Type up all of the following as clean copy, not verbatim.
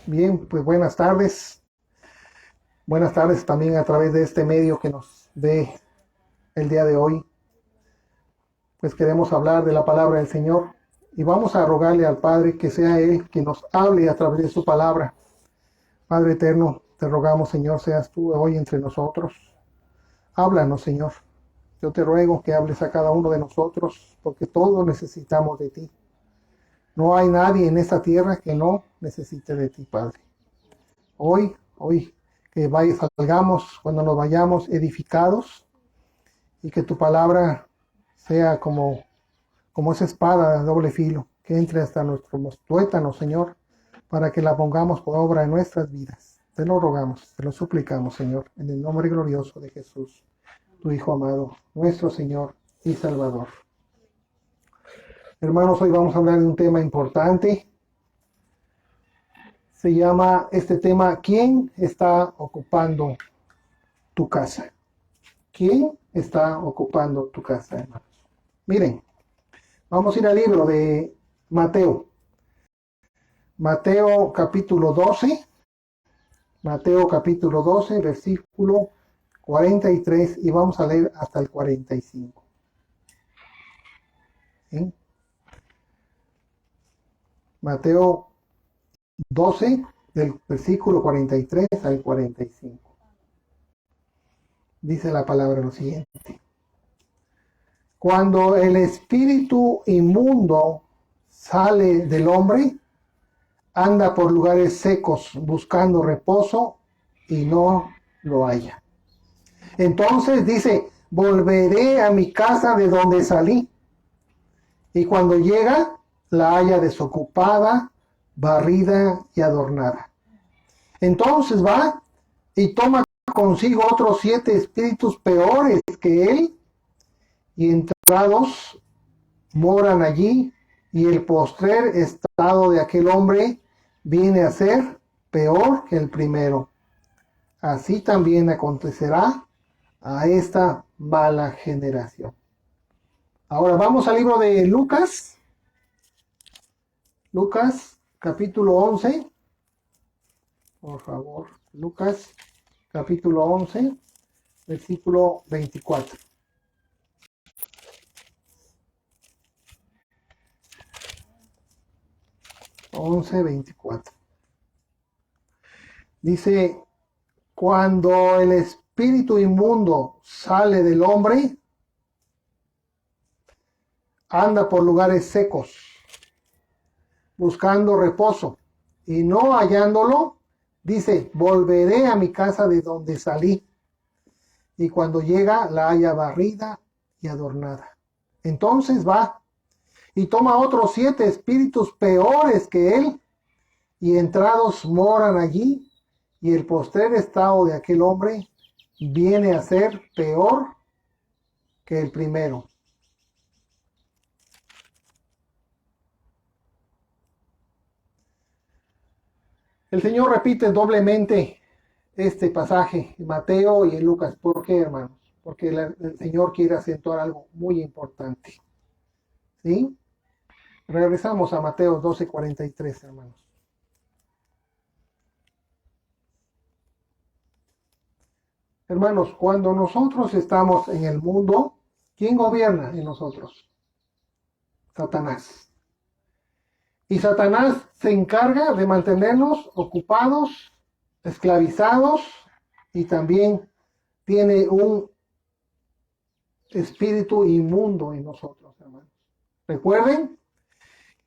Bien, pues buenas tardes. Buenas tardes también a través de este medio que nos dé el día de hoy. Pues queremos hablar de la palabra del Señor y vamos a rogarle al Padre que sea Él quien nos hable a través de su palabra. Padre eterno, te rogamos, Señor, seas tú hoy entre nosotros. Háblanos, Señor. Yo te ruego que hables a cada uno de nosotros porque todos necesitamos de ti. No hay nadie en esta tierra que no necesite de ti, Padre. Hoy, que salgamos cuando nos vayamos edificados y que tu palabra sea como esa espada de doble filo que entre hasta nuestros tuétanos, Señor, para que la pongamos por obra en nuestras vidas. Te lo rogamos, te lo suplicamos, Señor, en el nombre glorioso de Jesús, tu Hijo amado, nuestro Señor y Salvador. Hermanos, hoy vamos a hablar de un tema importante. Se llama este tema, ¿quién está ocupando tu casa? ¿Quién está ocupando tu casa, hermanos? Miren, vamos a ir al libro de Mateo. Mateo capítulo 12. Mateo capítulo 12, versículo 43 y vamos a leer hasta el 45. ¿Sí? Mateo 12, del versículo 43 al 45. Dice la palabra lo siguiente. Cuando el espíritu inmundo sale del hombre, anda por lugares secos buscando reposo y no lo halla. Entonces dice, volveré a mi casa de donde salí. Y cuando llega, la halla desocupada, barrida y adornada. Entonces va y toma consigo otros 7 espíritus peores que él, y entrados moran allí, y el postrer estado de aquel hombre viene a ser peor que el primero. Así también acontecerá a esta mala generación. Ahora vamos al libro de Lucas. Lucas, capítulo 11. Por favor, Lucas, capítulo 11, versículo 24. 11:24. Dice, cuando el espíritu inmundo sale del hombre, anda por lugares secos, buscando reposo, y no hallándolo, dice, volveré a mi casa de donde salí. Y cuando llega, la halla barrida y adornada. Entonces va y toma otros 7 espíritus peores que él, y entrados moran allí, y el postrer estado de aquel hombre viene a ser peor que el primero. El Señor repite doblemente este pasaje en Mateo y en Lucas. ¿Por qué, hermanos? Porque el Señor quiere acentuar algo muy importante. ¿Sí? Regresamos a Mateo 12:43, hermanos. Hermanos, cuando nosotros estamos en el mundo, ¿quién gobierna en nosotros? Satanás. Y Satanás se encarga de mantenernos ocupados, esclavizados, y también tiene un espíritu inmundo en nosotros, hermanos. Recuerden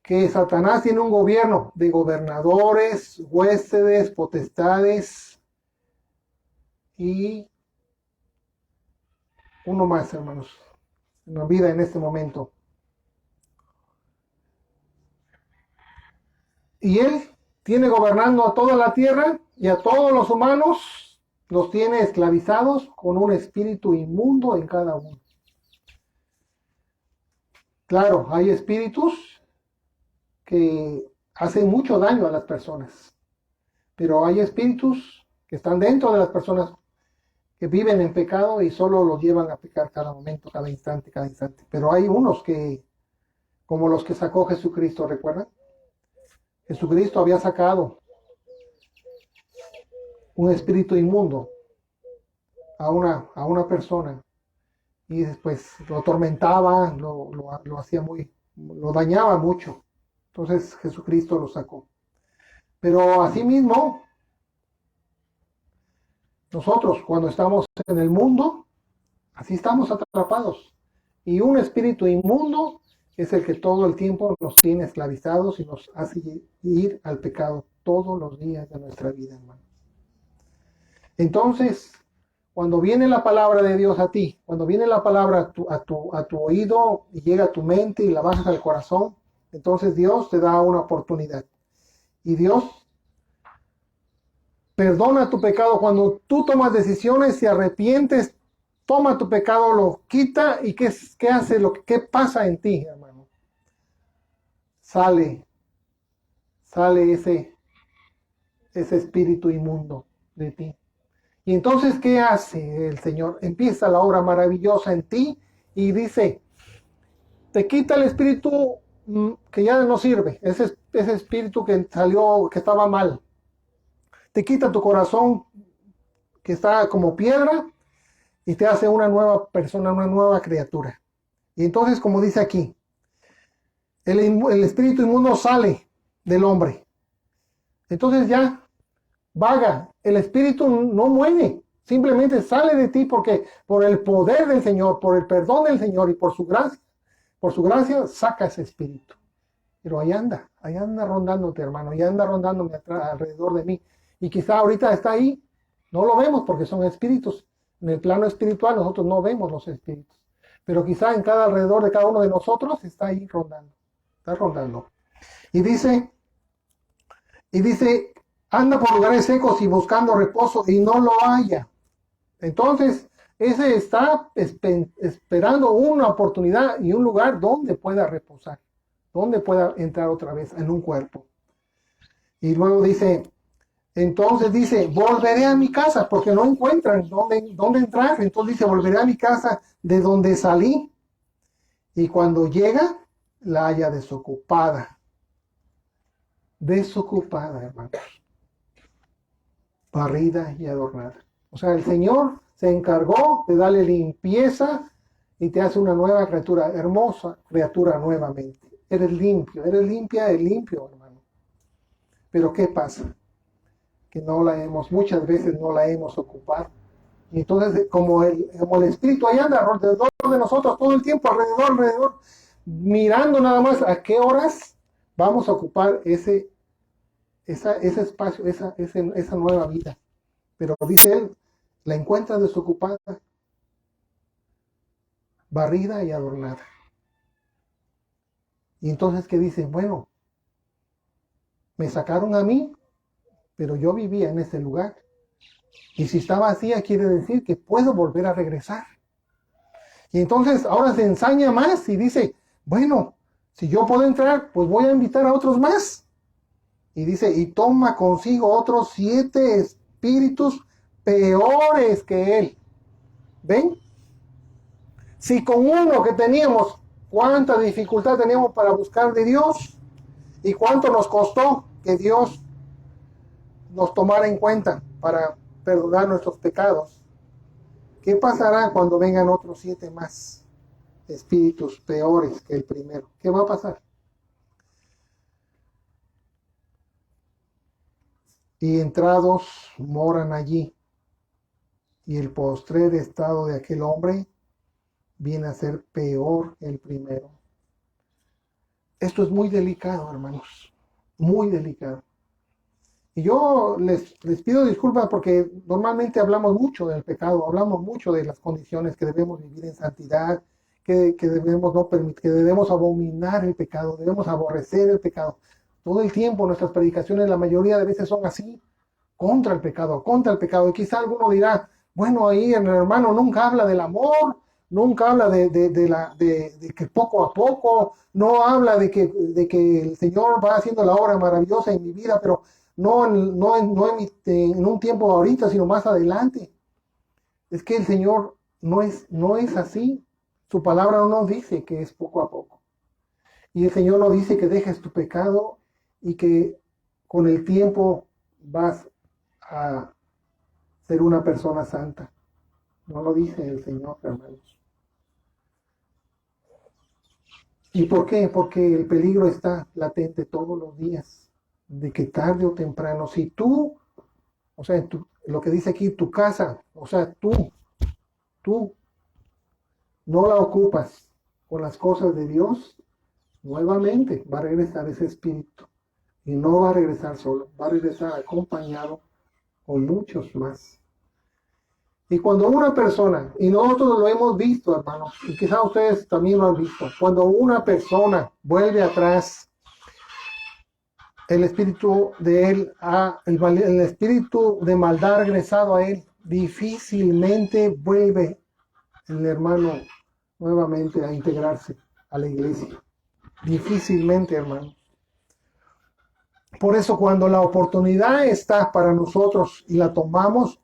que Satanás tiene un gobierno de gobernadores, huéspedes, potestades y uno más, hermanos. Se me olvida en este momento. Y él tiene gobernando a toda la tierra y a todos los humanos, los tiene esclavizados con un espíritu inmundo en cada uno. Claro, hay espíritus que hacen mucho daño a las personas, pero hay espíritus que están dentro de las personas que viven en pecado y solo los llevan a pecar cada momento, cada instante, cada instante. Pero hay unos que, como los que sacó Jesucristo, ¿recuerdan? Jesucristo había sacado un espíritu inmundo a una persona y después lo atormentaba, lo hacía lo dañaba mucho. Entonces Jesucristo lo sacó. Pero asimismo, nosotros cuando estamos en el mundo, así estamos atrapados. Y un espíritu inmundo es el que todo el tiempo nos tiene esclavizados y nos hace ir al pecado todos los días de nuestra vida, hermano. Entonces, cuando viene la palabra de Dios a ti, cuando viene la palabra a tu oído y llega a tu mente y la bajas al corazón, entonces Dios te da una oportunidad. Y Dios perdona tu pecado cuando tú tomas decisiones y arrepientes, toma tu pecado, lo quita y ¿qué hace? ¿Qué pasa en ti, hermano? Sale ese espíritu inmundo de ti. Y entonces, ¿qué hace el Señor? Empieza la obra maravillosa en ti y dice, te quita el espíritu que ya no sirve, ese espíritu que salió, que estaba mal. Te quita tu corazón que está como piedra y te hace una nueva persona, una nueva criatura. Y entonces, como dice aquí, el espíritu inmundo sale del hombre. Entonces ya vaga, el espíritu no muere, simplemente sale de ti porque por el poder del Señor, por el perdón del Señor y por su gracia saca ese espíritu. Pero ahí anda rondándote, hermano, ahí anda rondándome alrededor de mí. Y quizá ahorita está ahí, no lo vemos porque son espíritus. En el plano espiritual nosotros no vemos los espíritus. Pero quizá en cada alrededor de cada uno de nosotros está ahí rondando. Está rondando. Y dice, anda por lugares secos y buscando reposo y no lo haya. Entonces, ese está esperando una oportunidad y un lugar donde pueda reposar, donde pueda entrar otra vez en un cuerpo. Y luego dice, volveré a mi casa, porque no encuentran dónde entrar. Entonces dice, volveré a mi casa de donde salí. Y cuando llega, la haya desocupada. Desocupada, hermanos. Barrida y adornada. O sea, el Señor se encargó de darle limpieza y te hace una nueva criatura, hermosa criatura nuevamente. Eres limpio, eres limpia, eres limpio, hermano. Pero ¿qué pasa? Que muchas veces no la hemos ocupado. Y entonces, como el espíritu ahí anda alrededor de nosotros todo el tiempo, alrededor, mirando nada más a qué horas vamos a ocupar ese espacio, esa nueva vida. Pero dice él, la encuentra desocupada, barrida y adornada. Y entonces, ¿qué dice? Bueno, me sacaron a mí, pero yo vivía en ese lugar. Y si está vacía, quiere decir que puedo volver a regresar. Y entonces ahora se ensaña más y dice, bueno, si yo puedo entrar, pues voy a invitar a otros más. Y dice, y toma consigo otros 7 espíritus peores que él. ¿Ven? Si con uno que teníamos, cuánta dificultad teníamos para buscar de Dios y cuánto nos costó que Dios nos tomara en cuenta para perdonar nuestros pecados. ¿Qué pasará cuando vengan otros 7 más espíritus peores que el primero? ¿Qué va a pasar? Y entrados moran allí. Y el postrer estado de aquel hombre viene a ser peor que el primero. Esto es muy delicado, hermanos. Muy delicado. Y yo les pido disculpas porque normalmente hablamos mucho del pecado, hablamos mucho de las condiciones que debemos vivir en santidad, que debemos no permitir, que debemos abominar el pecado, debemos aborrecer el pecado. Todo el tiempo nuestras predicaciones, la mayoría de veces son así, contra el pecado, contra el pecado. Y quizá alguno dirá, bueno, ahí el hermano nunca habla del amor, nunca habla de que poco a poco, no habla de que el Señor va haciendo la obra maravillosa en mi vida, pero no en un tiempo ahorita, sino más adelante. Es que el Señor no es así. Su palabra no nos dice que es poco a poco. Y el Señor nos dice que dejes tu pecado y que con el tiempo vas a ser una persona santa. No lo dice el Señor, hermanos. ¿Y por qué? Porque el peligro está latente todos los días, de que tarde o temprano, si tú, o sea, lo que dice aquí, tu casa, o sea, tú no la ocupas con las cosas de Dios, nuevamente va a regresar ese espíritu. Y no va a regresar solo, va a regresar acompañado con muchos más. Y cuando una persona, y nosotros lo hemos visto, hermanos, y quizás ustedes también lo han visto, cuando una persona vuelve atrás, el espíritu de él, el espíritu de maldad regresado a él, difícilmente vuelve el hermano nuevamente a integrarse a la iglesia. Difícilmente, hermano. Por eso cuando la oportunidad está para nosotros y la tomamos,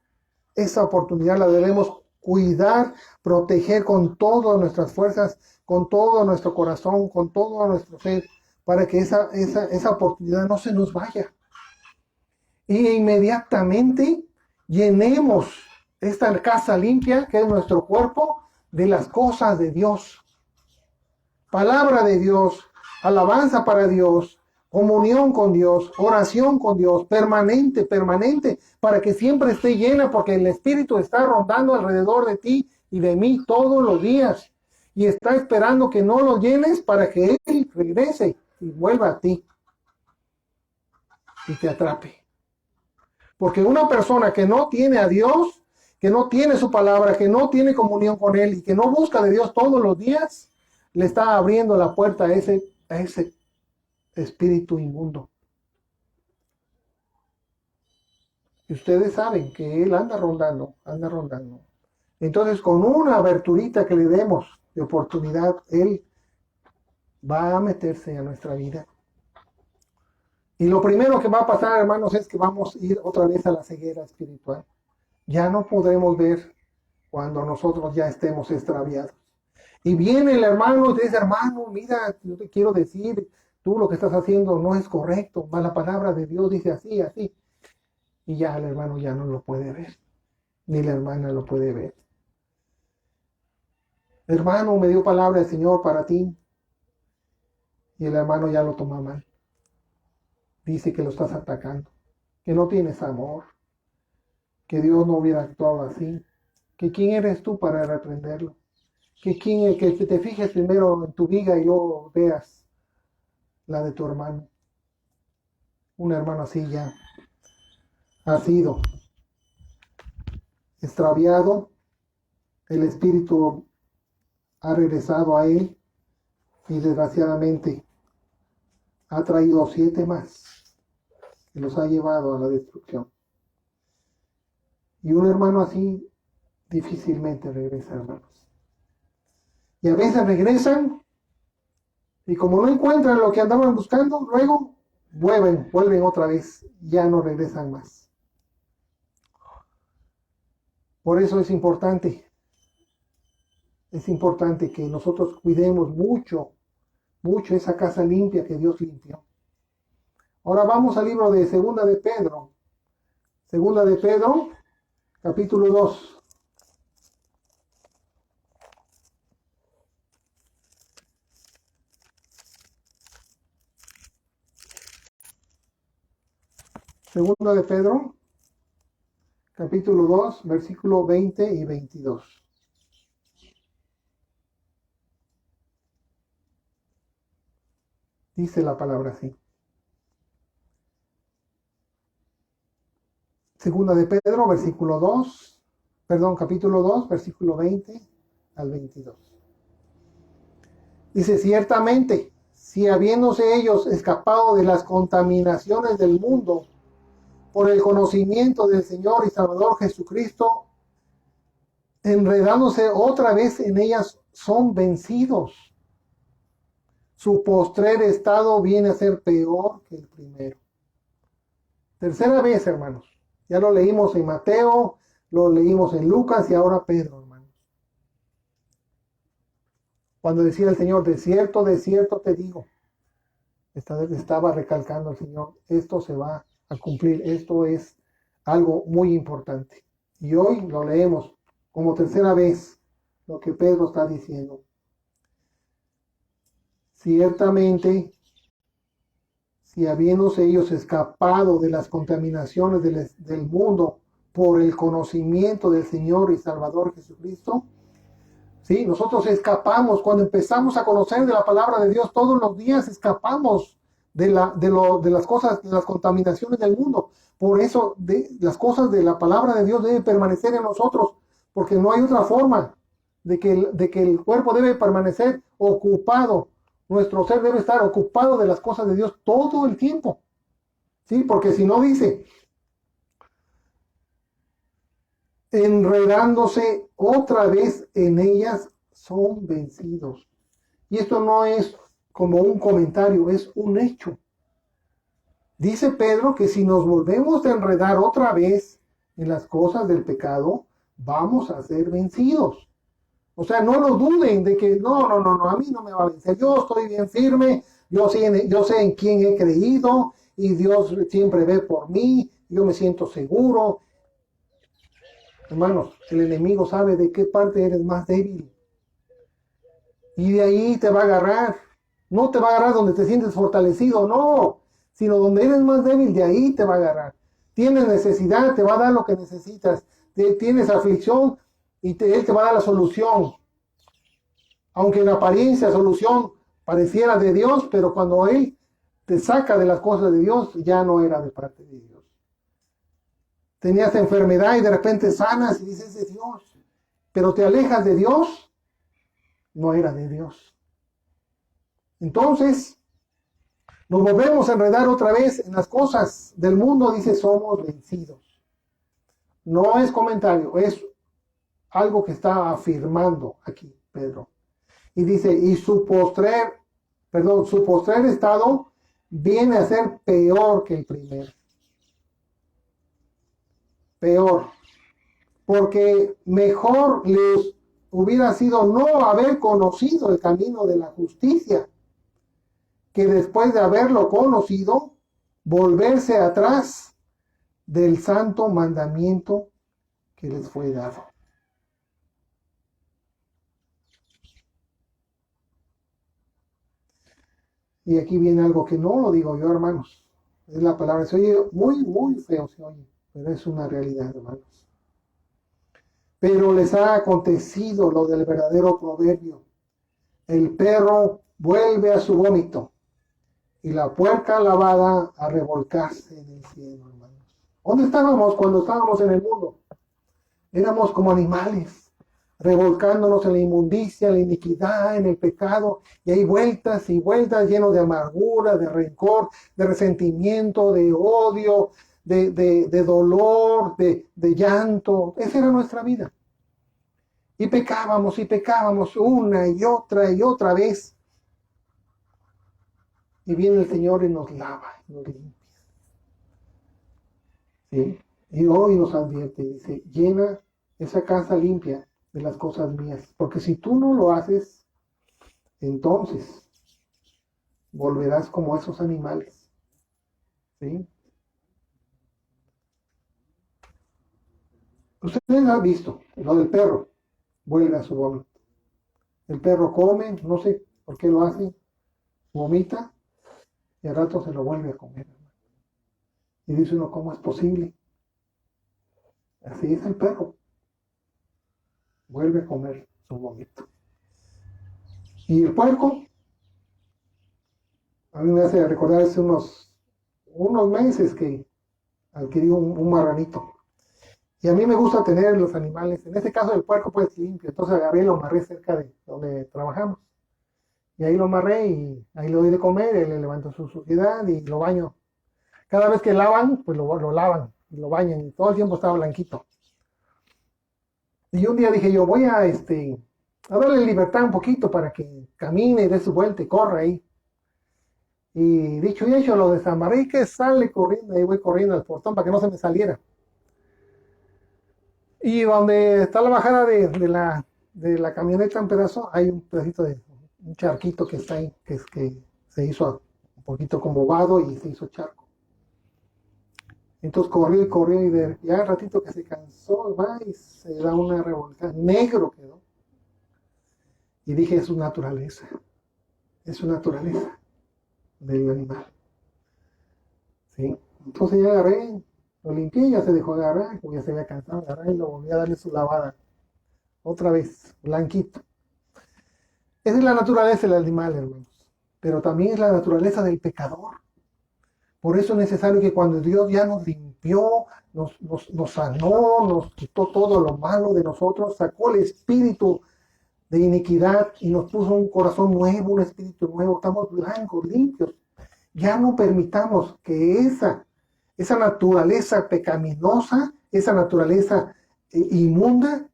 esa oportunidad la debemos cuidar, proteger con todas nuestras fuerzas, con todo nuestro corazón, con todo nuestro ser, para que esa oportunidad no se nos vaya. Y inmediatamente llenemos esta casa limpia, que es nuestro cuerpo, de las cosas de Dios. Palabra de Dios, alabanza para Dios, comunión con Dios, oración con Dios, permanente, para que siempre esté llena, porque el Espíritu está rondando alrededor de ti y de mí todos los días. Y está esperando que no lo llenes para que Él regrese y vuelva a ti y te atrape. Porque una persona que no tiene a Dios, que no tiene su palabra, que no tiene comunión con Él y que no busca de Dios todos los días, le está abriendo la puerta a ese espíritu inmundo. Y ustedes saben que él anda rondando. Entonces, con una aberturita que le demos de oportunidad, él va a meterse a nuestra vida. Y lo primero que va a pasar, hermanos, es que vamos a ir otra vez a la ceguera espiritual. Ya no podremos ver cuando nosotros ya estemos extraviados. Y viene el hermano y te dice, hermano, mira, yo te quiero decir, tú lo que estás haciendo no es correcto, mas la palabra de Dios dice así, así. Y ya el hermano ya no lo puede ver, ni la hermana lo puede ver. Hermano, me dio palabra el Señor para ti. Y el hermano ya lo toma mal. Dice que lo estás atacando, que no tienes amor, que Dios no hubiera actuado así, que quién eres tú para reprenderlo, que te fijes primero en tu viga y luego veas la de tu hermano. Un hermano así ya ha sido extraviado, el espíritu ha regresado a él y desgraciadamente ha traído 7 más que los ha llevado a la destrucción. Y un hermano así difícilmente regresa, hermanos. Y a veces regresan y como no encuentran lo que andaban buscando, luego vuelven otra vez, ya no regresan más. Por eso es importante que nosotros cuidemos mucho esa casa limpia que Dios limpió. Ahora vamos al libro de Segunda de Pedro. Segunda de Pedro, capítulo 2. Segunda de Pedro, capítulo 2, versículo 20 y 22. Dice la palabra así. Segunda de Pedro, capítulo 2, versículo 20 al 22. Dice, ciertamente, si habiéndose ellos escapado de las contaminaciones del mundo por el conocimiento del Señor y Salvador Jesucristo, enredándose otra vez en ellas, son vencidos. Su postrer estado viene a ser peor que el primero. Tercera vez, hermanos. Ya lo leímos en Mateo, lo leímos en Lucas y ahora Pedro, hermanos. Cuando decía el Señor, de cierto te digo, estaba recalcando el Señor, esto se va a cumplir, esto es algo muy importante. Y hoy lo leemos como tercera vez lo que Pedro está diciendo. Ciertamente, si habiéndose ellos escapado de las contaminaciones del mundo por el conocimiento del Señor y Salvador Jesucristo, ¿sí? Nosotros escapamos, cuando empezamos a conocer de la palabra de Dios, todos los días escapamos de las cosas, de las contaminaciones del mundo. Por eso las cosas de la palabra de Dios deben permanecer en nosotros, porque no hay otra forma de que el cuerpo debe permanecer ocupado. Nuestro ser debe estar ocupado de las cosas de Dios todo el tiempo. ¿Sí? Porque si no dice, enredándose otra vez en ellas, son vencidos. Y esto no es como un comentario, es un hecho. Dice Pedro que si nos volvemos a enredar otra vez en las cosas del pecado, vamos a ser vencidos. O sea, no lo duden de que no, a mí no me va a vencer. Yo estoy bien firme, yo sé en quién he creído y Dios siempre ve por mí, yo me siento seguro. Hermanos, el enemigo sabe de qué parte eres más débil. Y de ahí te va a agarrar. No te va a agarrar donde te sientes fortalecido, no. Sino donde eres más débil, de ahí te va a agarrar. Tienes necesidad, te va a dar lo que necesitas. Tienes aflicción y Él te va a dar la solución. Aunque en apariencia solución pareciera de Dios, pero cuando Él te saca de las cosas de Dios, ya no era de parte de Dios. Tenías enfermedad y de repente sanas y dices de Dios, pero te alejas de Dios, no era de Dios. Entonces, nos volvemos a enredar otra vez en las cosas del mundo, dice, somos vencidos. No es comentario, es algo que está afirmando aquí Pedro. Y dice, y su postrer estado viene a ser peor que el primero. Peor. Porque mejor les hubiera sido no haber conocido el camino de la justicia, que después de haberlo conocido, volverse atrás del santo mandamiento que les fue dado. Y aquí viene algo que no lo digo yo, hermanos. Es la palabra. Se oye muy feo, se oye, pero es una realidad, hermanos. Pero les ha acontecido lo del verdadero proverbio. El perro vuelve a su vómito y la puerca lavada a revolcarse en el cielo, hermanos. ¿Dónde estábamos cuando estábamos en el mundo? Éramos como animales, revolcándonos en la inmundicia, en la iniquidad, en el pecado, y hay vueltas y vueltas llenos de amargura, de rencor, de resentimiento, de odio, de dolor, de llanto. Esa era nuestra vida. Y pecábamos una y otra vez. Y viene el Señor y nos lava, nos limpia. ¿Sí? Y hoy nos advierte, dice, llena esa casa limpia de las cosas mías. Porque si tú no lo haces, entonces volverás como esos animales. ¿Sí? Ustedes han visto lo del perro, vuelve a su vómito. El perro come, no sé por qué lo hace, vomita y al rato se lo vuelve a comer. Y dice uno, ¿cómo es posible? Así es el perro. Vuelve a comer su vómito. Y el puerco, a mí me hace recordar hace unos meses que adquirí un marranito. Y a mí me gusta tener los animales, en este caso el puerco pues limpio, entonces agarré y lo amarré cerca de donde trabajamos. Y ahí lo amarré y ahí lo doy de comer, él le levanto su suciedad y lo baño. Cada vez que lavan, pues lo lavan y lo bañan y todo el tiempo estaba blanquito. Y un día dije yo, voy a darle libertad un poquito para que camine, dé su vuelta y corra ahí. Y dicho y hecho, lo desamarré y que sale corriendo, ahí voy corriendo al portón para que no se me saliera. Y donde está la bajada de la camioneta en pedazo, hay un pedacito de un charquito que está ahí, que se hizo un poquito como vado y se hizo charco. Entonces corrió y corrió y ya al ratito que se cansó, va y se da una revolcada. Negro quedó. Y dije, es su naturaleza del animal. ¿Sí? Entonces ya agarré, lo limpié, ya se dejó agarrar, porque ya se había cansado de agarrar y lo volví a darle su lavada. Otra vez, blanquito. Esa es la naturaleza del animal, hermanos. Pero también es la naturaleza del pecador. Por eso es necesario que cuando Dios ya nos limpió, nos sanó, nos quitó todo lo malo de nosotros, sacó el espíritu de iniquidad y nos puso un corazón nuevo, un espíritu nuevo, estamos blancos, limpios. Ya no permitamos que esa naturaleza pecaminosa, esa naturaleza inmunda,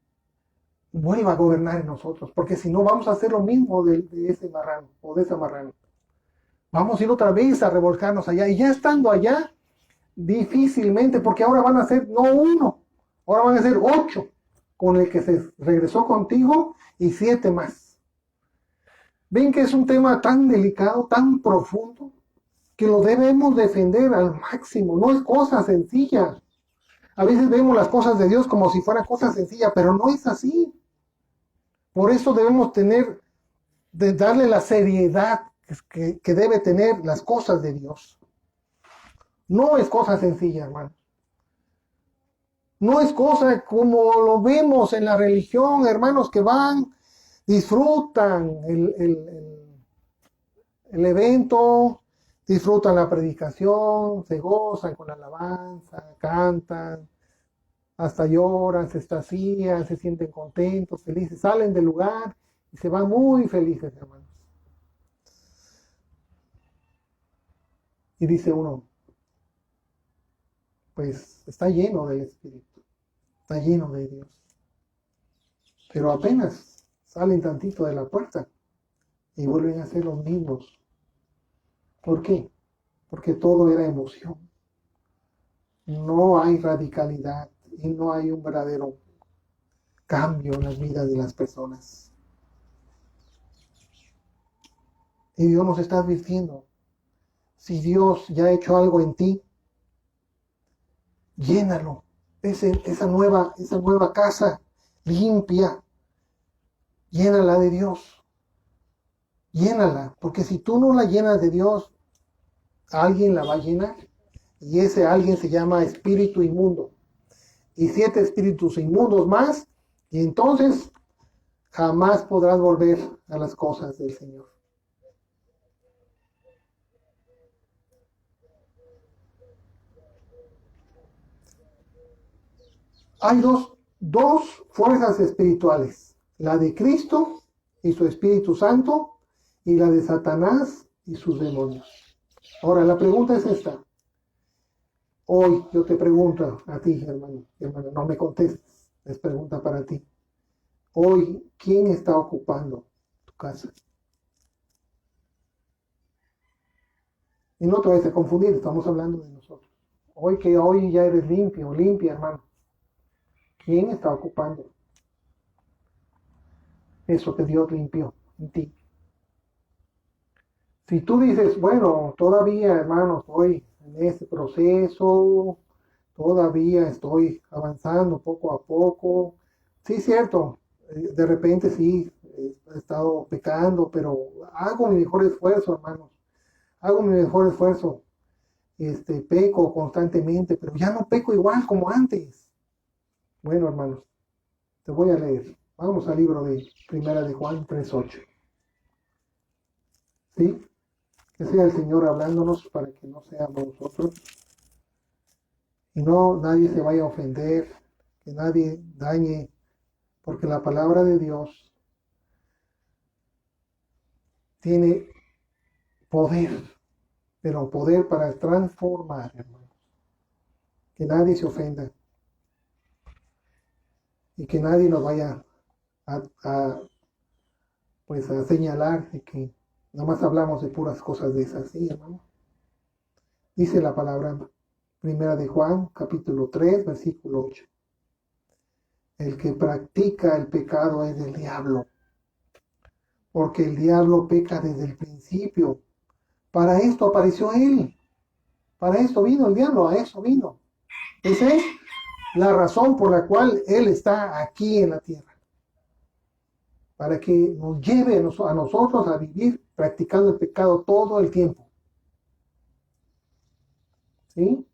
vuelva a gobernar en nosotros, porque si no vamos a hacer lo mismo de ese marrano o de esa marrana. Vamos a ir otra vez a revolcarnos allá, y ya estando allá, difícilmente, porque ahora van a ser no uno, ahora van a ser 8, con el que se regresó contigo y 7 más. Ven que es un tema tan delicado, tan profundo, que lo debemos defender al máximo, no es cosa sencilla. A veces vemos las cosas de Dios como si fuera cosa sencilla, pero no es así. Por eso debemos darle la seriedad que debe tener las cosas de Dios. No es cosa sencilla, hermano. No es cosa como lo vemos en la religión, hermanos que van, disfrutan el evento, disfrutan la predicación, se gozan con la alabanza, cantan, hasta lloran, se extasían, se sienten contentos, felices, salen del lugar y se van muy felices, hermanos. Y dice uno, pues está lleno del Espíritu, está lleno de Dios. Pero apenas salen tantito de la puerta y vuelven a ser los mismos. ¿Por qué? Porque todo era emoción. No hay radicalidad y no hay un verdadero cambio en las vidas de las personas. Y Dios nos está advirtiendo, si Dios ya ha hecho algo en ti, llénalo. Esa nueva casa limpia, llénala de Dios. Llénala, porque si tú no la llenas de Dios, alguien la va a llenar. Y ese alguien se llama espíritu inmundo. Y 7 espíritus inmundos más, y entonces jamás podrás volver a las cosas del Señor. Hay dos fuerzas espirituales, la de Cristo y su Espíritu Santo, y la de Satanás y sus demonios. Ahora, la pregunta es esta. Hoy yo te pregunto a ti, hermano, no me contestes, es pregunta para ti. Hoy, ¿quién está ocupando tu casa? Y no te vayas a confundir, estamos hablando de nosotros. Hoy ya eres limpio, limpia, hermano. ¿Quién está ocupando eso que Dios limpió en ti? Si tú dices, bueno, todavía, hermano, estoy en ese proceso, todavía estoy avanzando poco a poco. Sí, cierto, de repente sí, he estado pecando, pero hago mi mejor esfuerzo, hermanos. Hago mi mejor esfuerzo. Peco constantemente, pero ya no peco igual como antes. Bueno, hermanos, te voy a leer. Vamos al libro de Primera de Juan 3:8. ¿Sí? Que sea el Señor hablándonos para que no seamos nosotros. Y no nadie se vaya a ofender, que nadie dañe, porque la palabra de Dios tiene poder, pero poder para transformar, hermanos. Que nadie se ofenda y que nadie nos vaya pues a señalar de que nada más hablamos de puras cosas de esas, ¿sí, hermano? Dice la palabra Primera de Juan, capítulo 3, versículo 8. El que practica el pecado es del diablo, porque el diablo peca desde el principio. Para esto apareció él. Para esto vino el diablo, a eso vino. Esa es la razón por la cual Él está aquí en la tierra. Para que nos lleve a nosotros a vivir practicando el pecado todo el tiempo. ¿Sí?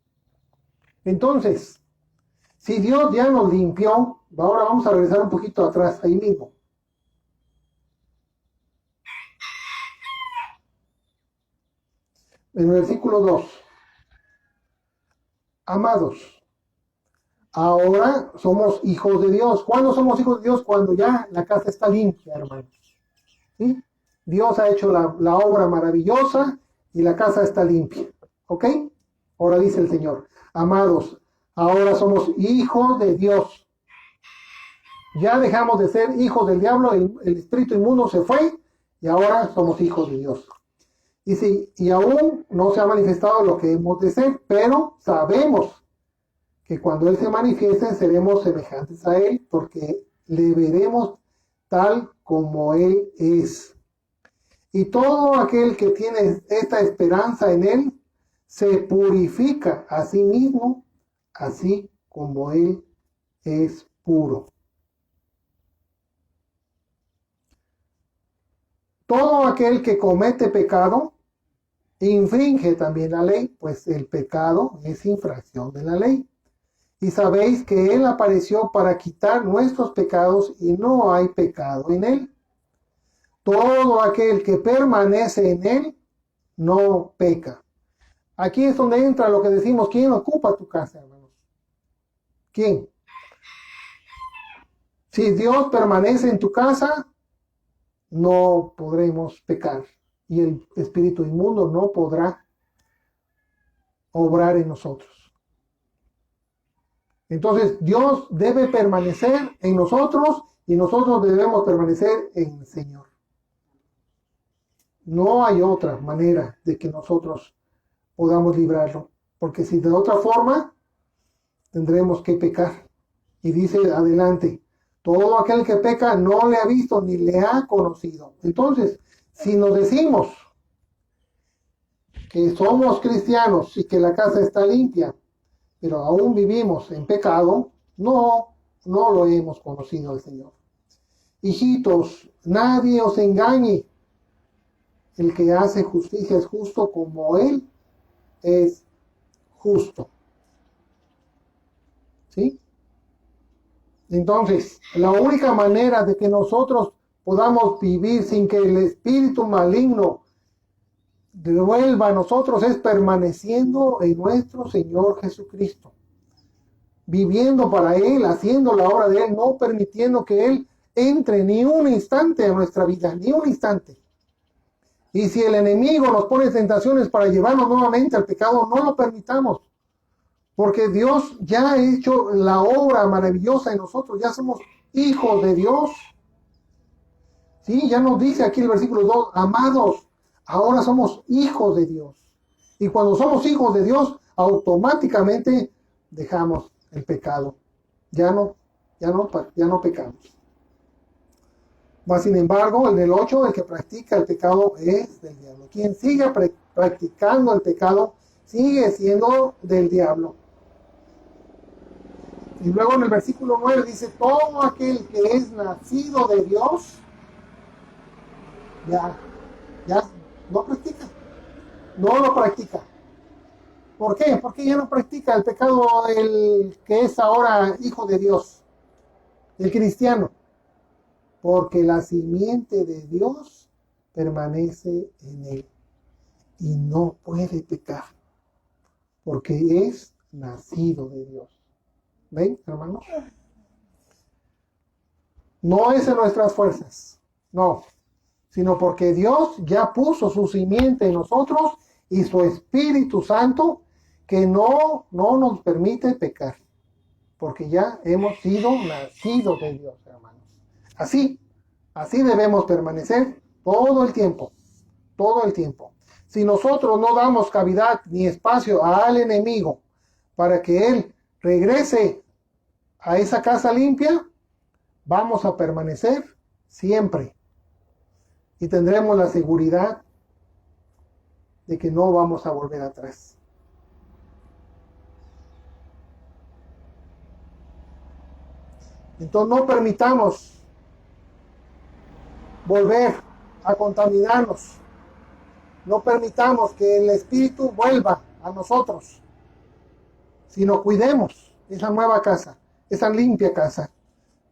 Entonces, si Dios ya nos limpió, ahora vamos a regresar un poquito atrás, ahí mismo. En el versículo 2. Amados, ahora somos hijos de Dios. ¿Cuándo somos hijos de Dios? Cuando ya la casa está limpia, hermanos. ¿Sí? Dios ha hecho la obra maravillosa y la casa está limpia. ¿Ok? Ahora dice el Señor, amados, ahora somos hijos de Dios. Ya dejamos de ser hijos del diablo, el espíritu inmundo se fue y ahora somos hijos de Dios. Y aún no se ha manifestado lo que hemos de ser, pero sabemos que cuando Él se manifieste seremos semejantes a Él, porque le veremos tal como Él es. Y todo aquel que tiene esta esperanza en Él, se purifica a sí mismo, así como Él es puro. Todo aquel que comete pecado, infringe también la ley, pues el pecado es infracción de la ley. Y sabéis que Él apareció para quitar nuestros pecados y no hay pecado en Él. Todo aquel que permanece en Él no peca. Aquí es donde entra lo que decimos, ¿quién ocupa tu casa, hermanos? ¿Quién? Si Dios permanece en tu casa, no podremos pecar. Y el espíritu inmundo no podrá obrar en nosotros. Entonces, Dios debe permanecer en nosotros y nosotros debemos permanecer en el Señor. No hay otra manera de que nosotros podamos librarlo, porque si de otra forma, tendremos que pecar. Y dice adelante, todo aquel que peca no le ha visto ni le ha conocido. Entonces, si nos decimos que somos cristianos y que la casa está limpia, pero aún vivimos en pecado, no lo hemos conocido al Señor. Hijitos, nadie os engañe. El que hace justicia es justo como Él es justo. ¿Sí? Entonces, la única manera de que nosotros podamos vivir sin que el espíritu maligno devuelva a nosotros es permaneciendo en nuestro Señor Jesucristo. Viviendo para Él, haciendo la obra de Él, no permitiendo que Él entre ni un instante a nuestra vida, ni un instante. Y si el enemigo nos pone tentaciones para llevarnos nuevamente al pecado, no lo permitamos. Porque Dios ya ha hecho la obra maravillosa en nosotros, ya somos hijos de Dios. Sí, ya nos dice aquí el versículo 2, amados, ahora somos hijos de Dios. Y cuando somos hijos de Dios, automáticamente dejamos el pecado. Ya no pecamos. Mas, sin embargo, en el 8, el que practica el pecado es del diablo. Quien sigue practicando el pecado sigue siendo del diablo. Y luego en el versículo 9 dice, todo aquel que es nacido de Dios, ya no practica. No lo practica. ¿Por qué? Porque ya no practica el pecado el que es ahora hijo de Dios, el cristiano. Porque la simiente de Dios permanece en él y no puede pecar, porque es nacido de Dios. ¿Ven, hermanos? No es en nuestras fuerzas, no, sino porque Dios ya puso su simiente en nosotros y su Espíritu Santo que no nos permite pecar, porque ya hemos sido nacidos de Dios, hermanos. Así debemos permanecer todo el tiempo. Si nosotros no damos cavidad ni espacio al enemigo para que él regrese a esa casa limpia, vamos a permanecer siempre y tendremos la seguridad de que no vamos a volver atrás. Entonces no permitamos volver a contaminarnos. No permitamos que el Espíritu vuelva a nosotros, sino cuidemos esa nueva casa, esa limpia casa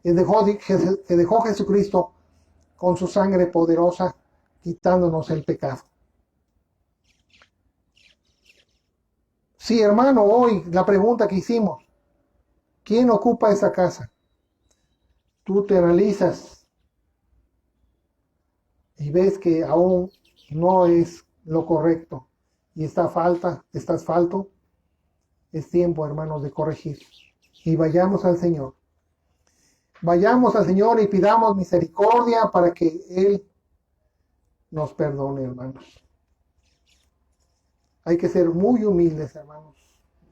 que dejó Jesucristo con su sangre poderosa, quitándonos el pecado. Sí, hermano, hoy la pregunta que hicimos, ¿quién ocupa esa casa? Tú te analizas y ves que aún no es lo correcto y está asfalto, es tiempo, hermanos, de corregir. Y vayamos al Señor. Vayamos al Señor y pidamos misericordia para que Él nos perdone, hermanos. Hay que ser muy humildes, hermanos,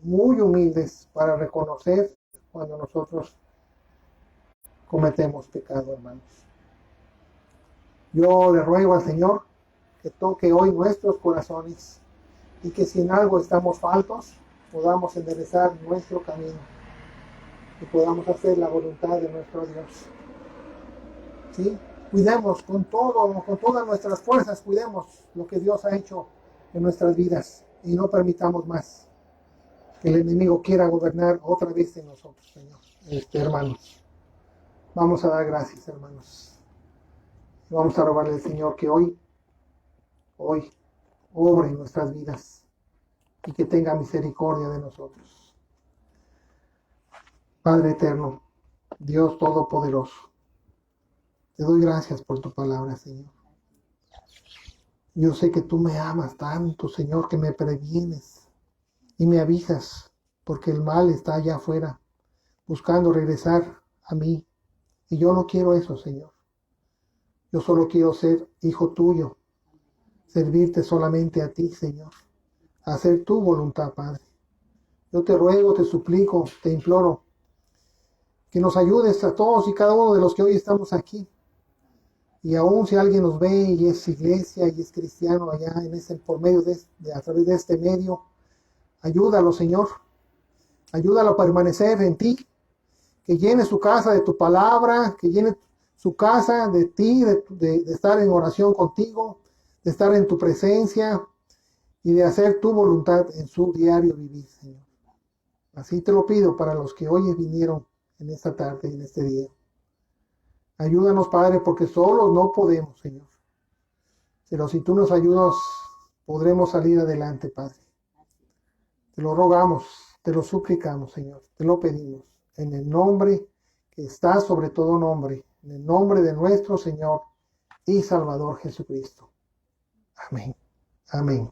muy humildes para reconocer cuando nosotros cometemos pecado, hermanos. Yo le ruego al Señor que toque hoy nuestros corazones y que si en algo estamos faltos, podamos enderezar nuestro camino y podamos hacer la voluntad de nuestro Dios. ¿Sí? Cuidemos con todas nuestras fuerzas, cuidemos lo que Dios ha hecho en nuestras vidas y no permitamos más que el enemigo quiera gobernar otra vez en nosotros, Señor. Hermanos, vamos a dar gracias, hermanos. Vamos a rogarle al Señor que hoy obre en nuestras vidas y que tenga misericordia de nosotros. Padre eterno, Dios todopoderoso, te doy gracias por tu palabra, Señor. Yo sé que tú me amas tanto, Señor, que me previenes y me avisas, porque el mal está allá afuera, buscando regresar a mí. Y yo no quiero eso, Señor. Yo solo quiero ser hijo tuyo, servirte solamente a ti, Señor, hacer tu voluntad, Padre. Yo te ruego, te suplico, te imploro, que nos ayudes a todos y cada uno de los que hoy estamos aquí. Y aún si alguien nos ve y es iglesia y es cristiano allá por medio a través de este medio, ayúdalo, Señor. Ayúdalo a permanecer en ti, que llene su casa de tu palabra, que llene su casa de ti, de estar en oración contigo, de estar en tu presencia y de hacer tu voluntad en su diario vivir, Señor. Así te lo pido para los que hoy vinieron en esta tarde y en este día. Ayúdanos, Padre, porque solos no podemos, Señor. Pero si tú nos ayudas, podremos salir adelante, Padre. Te lo rogamos, te lo suplicamos, Señor. Te lo pedimos. En el nombre que está sobre todo nombre. En el nombre de nuestro Señor y Salvador Jesucristo. Amén. Amén.